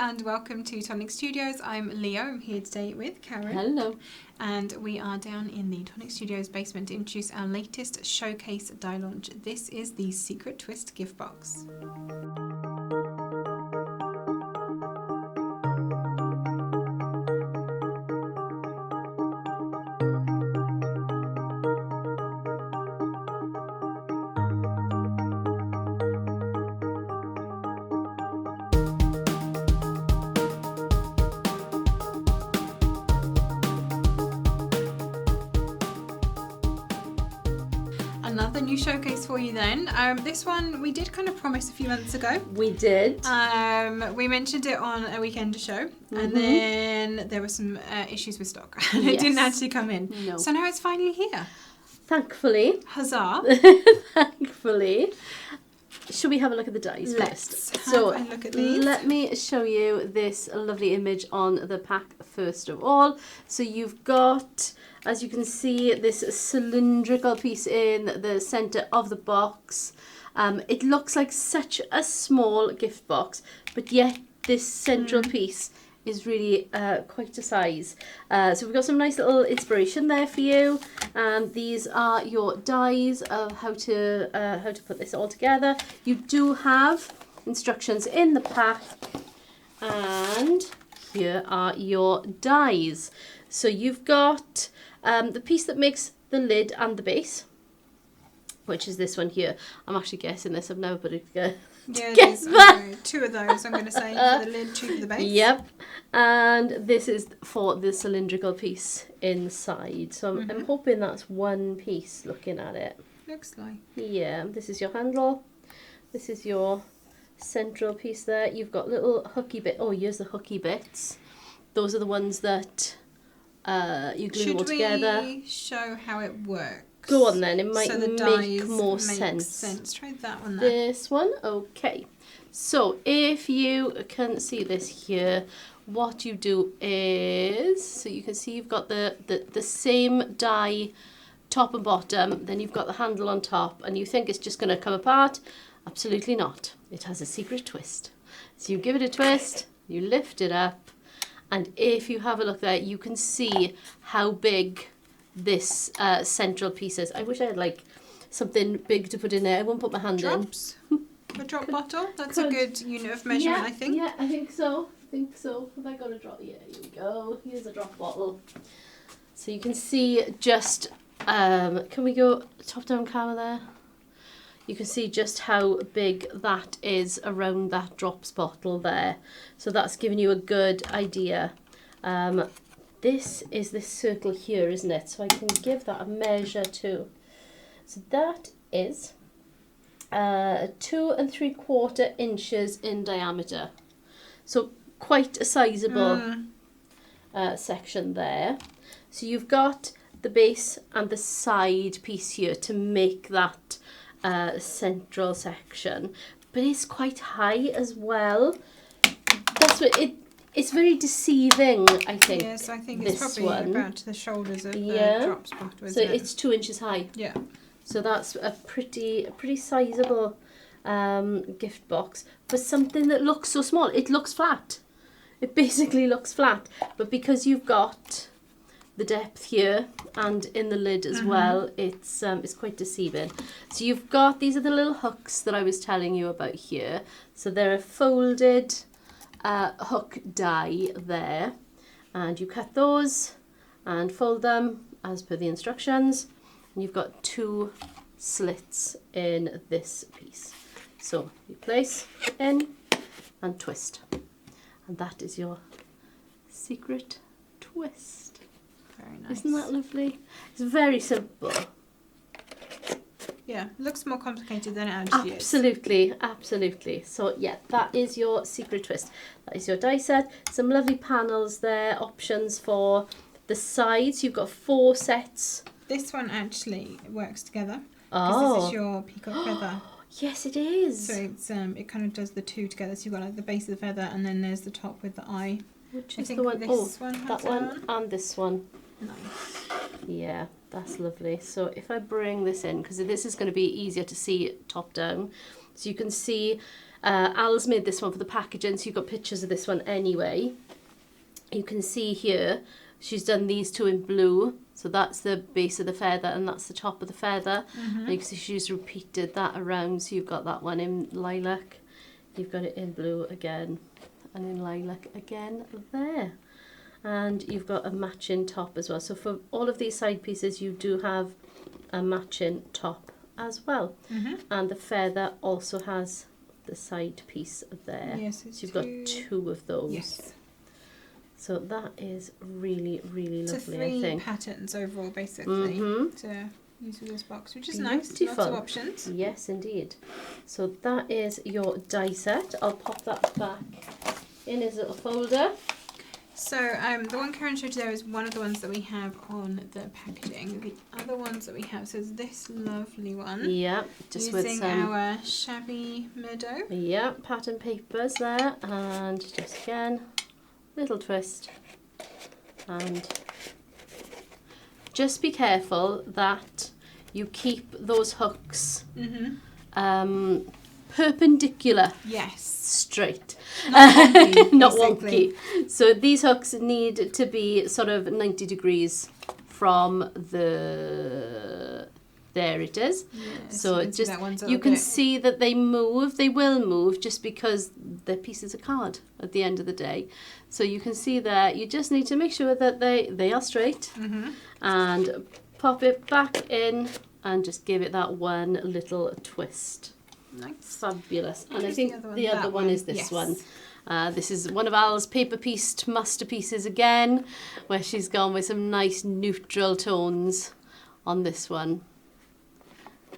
and welcome to Tonic Studios. I'm Leo. I'm here today with Karen. Hello. And we are down in the Tonic Studios basement to introduce our latest showcase die launch. This is the Secret Twist gift box. Another new showcase for you then. This one we did kind of promise a few months ago. We did. We mentioned it on a weekend show, and then there were some issues with stock. And it didn't actually come in. No. So now it's finally here. Thankfully. Huzzah. Thankfully. Should we have a look at the dies Let's first? have a look at these. Let me show you this lovely image on the pack first of all. So you've got, as you can see, this cylindrical piece in the centre of the box. It looks like such a small gift box, but yet this central piece is really quite a size. So we've got some nice little inspiration there for you. These are your dies of how to put this all together. You do have instructions in the pack, and here are your dies. So you've got the piece that makes the lid and the base, which is this one here. I'm actually guessing this. I've never put it together. Yeah, there's two of those, I'm going to say, for the lid, two for the base. Yep. And this is for the cylindrical piece inside. So I'm hoping that's one piece looking at it. Looks like. Yeah, this is your handle. This is your central piece there. You've got little hooky bit. Oh, here's the hooky bits. Those are the ones that you glue all together. Should we show how it works? Go on then, it might so the make more sense. sense. Try that one there. This one, okay. So if you can see this here, what you do is, so you can see you've got the same die top and bottom, then you've got the handle on top, and you think it's just going to come apart. Absolutely not. It has a secret twist. So you give it a twist, you lift it up, and if you have a look there, you can see how big this central piece is. I wish I had like something big to put in there. I won't put my hand Drops. A drop bottle. That's a good unit of measurement, I think. Yeah, I think so. Have I got a drop? Yeah, here we go. Here's a drop bottle. So you can see just, can we go top down camera there? You can see just how big that is around that drops bottle there. So that's giving you a good idea. This is this circle here, isn't it? So I can give that a measure too. So that is 2 3/4 inches in diameter. So quite a sizable section there. So you've got the base and the side piece here to make that central section. But it's quite high as well. That's what it's very deceiving, I think. Yes, I think it's probably about the shoulders of the drop spot. So it's 2 inches high. Yeah. So that's a pretty sizable gift box for something that looks so small. It looks flat. It basically looks flat, but because you've got the depth here and in the lid as well, it's quite deceiving. So you've got, these are the little hooks that I was telling you about here. So they're a folded hook die there, and you cut those and fold them as per the instructions, and you've got 2 slits in this piece. So you place in and twist, and that is your secret twist. Very nice. Isn't that lovely? It's very simple. Yeah, looks more complicated than it actually is. Absolutely. So yeah, that is your secret twist. That is your die set. Some lovely panels there, options for the sides. You've got 4 sets. This one actually works together. Oh. This is your peacock feather. Yes, it is. So it's it kind of does the two together. So you've got like the base of the feather, and then there's the top with the eye. Which is the one? This one has that one and this one. Nice. Yeah, that's lovely. So if I bring this in, because this is going to be easier to see top down, so you can see Al's made this one for the packaging, so you've got pictures of this one anyway. You can see here, she's done these two in blue. So that's the base of the feather and that's the top of the feather. And you can see she's repeated that around. So you've got that one in lilac. You've got it in blue again and in lilac again there. And you've got a matching top as well. So for all of these side pieces, you do have a matching top as well. And the feather also has the side piece there. Yes, so you've got two of those. Yes. So that is really, really lovely, so 3 I think. patterns overall, basically, to use with this box, which is nice. Beautiful. Lots of options. Yes, indeed. So that is your die set. I'll pop that back in his little folder. So the one Karen showed you there is one of the ones that we have on the packaging. The other ones that we have, so this lovely one. Yeah, just with using some our shabby meadow. Yeah, pattern papers there, and just again, little twist, and just be careful that you keep those hooks perpendicular. Yes. Straight. Not wonky. Not basically. wonky. So these hooks need to be sort of 90 degrees from the... There it is. Yes, so it just you can bit. see that they move. They will move just because they're pieces of card at the end of the day. So you can see there. You just need to make sure that they are straight and pop it back in and just give it that one little twist. Nice. Fabulous. And I Is think the other one is this yes. one. This is one of Al's paper pieced masterpieces again, where she's gone with some nice neutral tones on this one.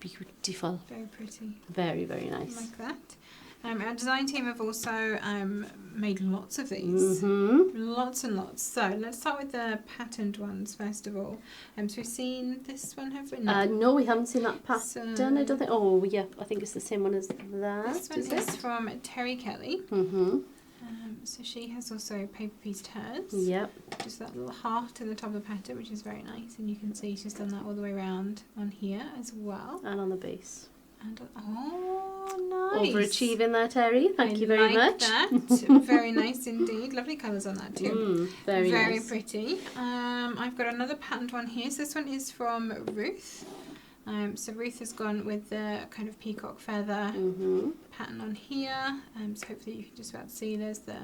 Beautiful. Very pretty. Very, very nice. Like that. Our design team have also made lots of these. Lots and lots. So let's start with the patterned ones first of all. So we've seen this one, have we? No, we haven't seen that pattern. So, I don't think. Oh, yeah. I think it's the same one as that. This one is from Terry Kelly. So she has also paper pieced hers. Yep. Just that little heart in the top of the pattern, which is very nice. And you can see she's done that all the way around on here as well. And on the base. And oh, nice. Overachieving there, Terry. Thank you very much. That. Very nice indeed. Lovely colours on that too. Very nice. Pretty. I've got another patterned one here. So this one is from Ruth. So Ruth has gone with the kind of peacock feather pattern on here. So hopefully you can just about see there's the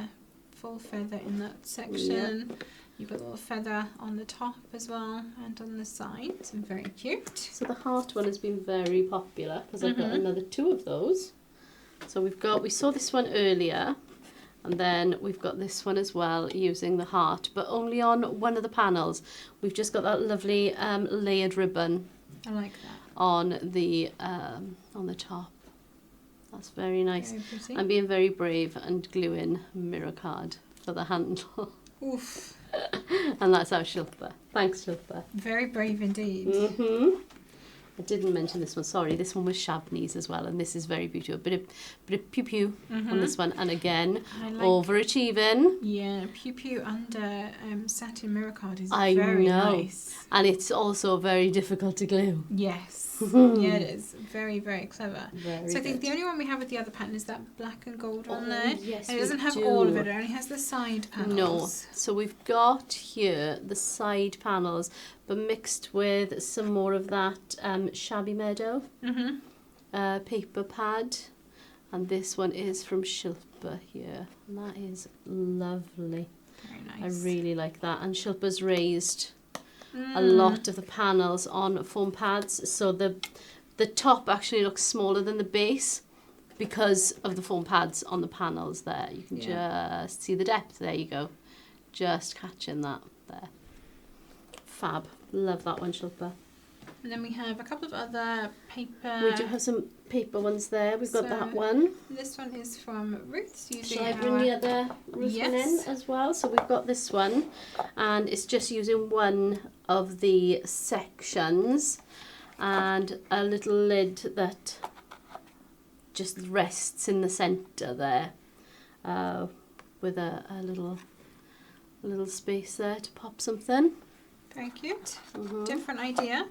full feather in that section. Yep. You've got a little feather on the top as well and on the sides. And very cute. So the heart one has been very popular because I've got another 2 of those. So we saw this one earlier. And then we've got this one as well using the heart, but only on one of the panels. We've just got that lovely layered ribbon. I like that. On the top. That's very nice. Very pretty. I'm being very brave and gluing mirror card for the handle. Oof. And that's our Shilpa. Thanks, Shilpa. Very brave indeed. I didn't mention this one. Sorry, this one was Shabney's as well, and this is very beautiful. Bit of pew pew on this one, and again, overachieving. Yeah, pew pew under satin mirror card is I very know. nice. And it's also very difficult to glue. Yes. Yeah, it is. Very, very clever. Very so I think good. the only one we have with the other pattern is that black and gold one there. Yes, and it doesn't have do. all of it. It only has the side panels. No. So we've got here the side panels, but mixed with some more of that shabby meadow paper pad. And this one is from Shilpa here. And that is lovely. Very nice. I really like that. And Shilpa's raised a lot of the panels on foam pads. So the top actually looks smaller than the base because of the foam pads on the panels there. You can just see the depth. There you go. Just catching that there. Fab. Love that one, Shilpa. And then we have a couple of other paper. We do have some paper ones there. We've got that one. This one is from Ruth's. Shall I bring the other Ruth one in as well? So we've got this one, and it's just using one of the sections and a little lid that just rests in the centre there with a little space there to pop something. Very cute. Different idea.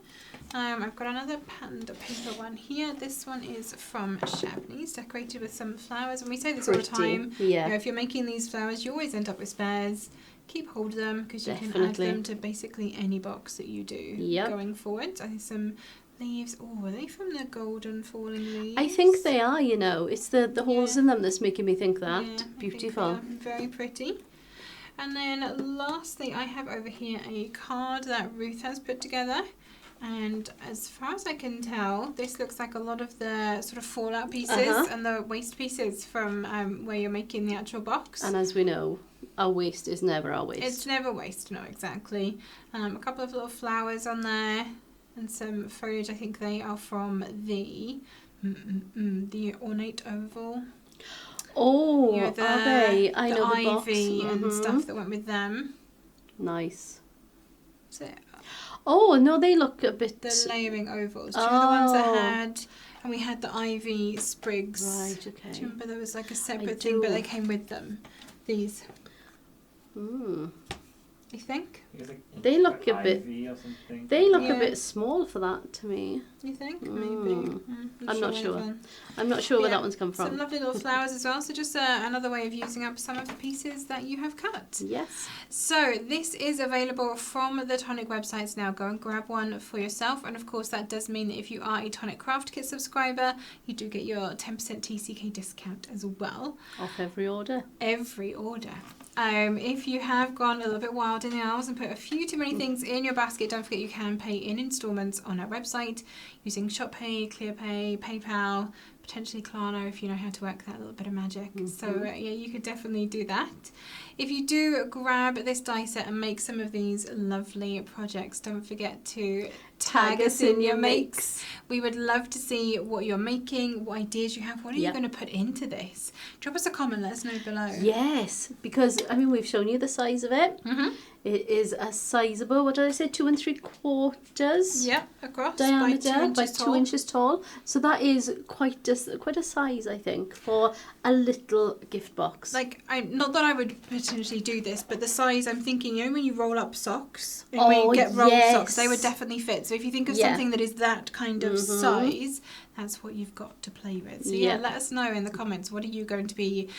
I've got another patterned paper one here. This one is from Chablis, decorated with some flowers. And we say this all the time. Yeah. You know, if you're making these flowers, you always end up with spares. Keep hold of them because you can add them to basically any box that you do going forward. I think some leaves. Oh, are they from the golden falling leaves? I think they are, you know. It's the holes in them that's making me think that. Yeah, beautiful. Think very pretty. And then lastly, I have over here a card that Ruth has put together. And as far as I can tell, this looks like a lot of the sort of fallout pieces and the waste pieces from where you're making the actual box. And as we know, our waste is never our waste. It's never waste, no, exactly. A couple of little flowers on there and some foliage. I think they are from the ornate oval. Oh, are they? I know the ivy box. and stuff that went with them. Nice. Is it? Oh, no, they look a bit... The layering ovals. Do you know the ones that had... And we had the ivy sprigs. Right, okay. Do you remember there was like a separate thing, but they came with them? These. You think? They look a bit... They look a bit small for that to me. You think? Maybe. I'm not sure. I'm not sure where that one's come from. Some lovely little flowers as well. So just another way of using up some of the pieces that you have cut. Yes. So this is available from the Tonic websites now. Go and grab one for yourself. And of course that does mean that if you are a Tonic Craft Kit subscriber, you do get your 10% TCK discount as well. Off every order. Every order. If you have gone a little bit wild in the hours and put a few too many things in your basket, don't forget you can pay in installments on our website using ShopPay, ClearPay, PayPal, potentially Klarna if you know how to work that little bit of magic. So yeah, you could definitely do that. If you do grab this die set and make some of these lovely projects, don't forget to tag us in your makes. We would love to see what you're making, what ideas you have, what are you going to put into this. Drop us a comment, let us know below. Yes, because I mean we've shown you the size of it. It is a sizable, what did I say, 2 3/4 across diameter by 2 inches tall. So that is quite a size, I think, for a little gift box. Like, not that I would potentially do this, but the size, I'm thinking, you know when you roll up socks? When you get rolled socks, they would definitely fit. So if you think of something that is that kind of size, that's what you've got to play with. So yeah, let us know in the comments, what are you going to be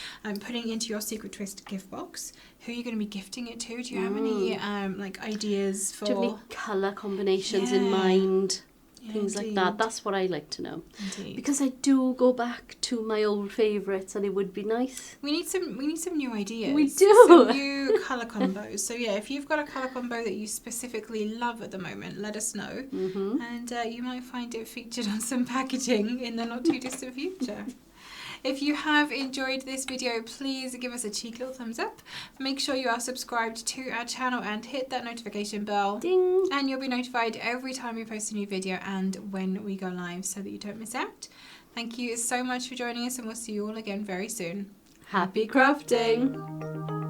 putting into your Secret Twist gift box? Who are you going to be gifting it to? Do you have any like ideas for... Do you have any colour combinations in mind? Things like that. That's what I like to know. Because I do go back to my old favourites, and it would be nice. We need some new ideas. We do. Some new colour combos. So yeah, if you've got a colour combo that you specifically love at the moment, let us know. And you might find it featured on some packaging in the not too distant future. If you have enjoyed this video, please give us a cheeky little thumbs up. Make sure you are subscribed to our channel and hit that notification bell. Ding! And you'll be notified every time we post a new video and when we go live so that you don't miss out. Thank you so much for joining us, and we'll see you all again very soon. Happy crafting!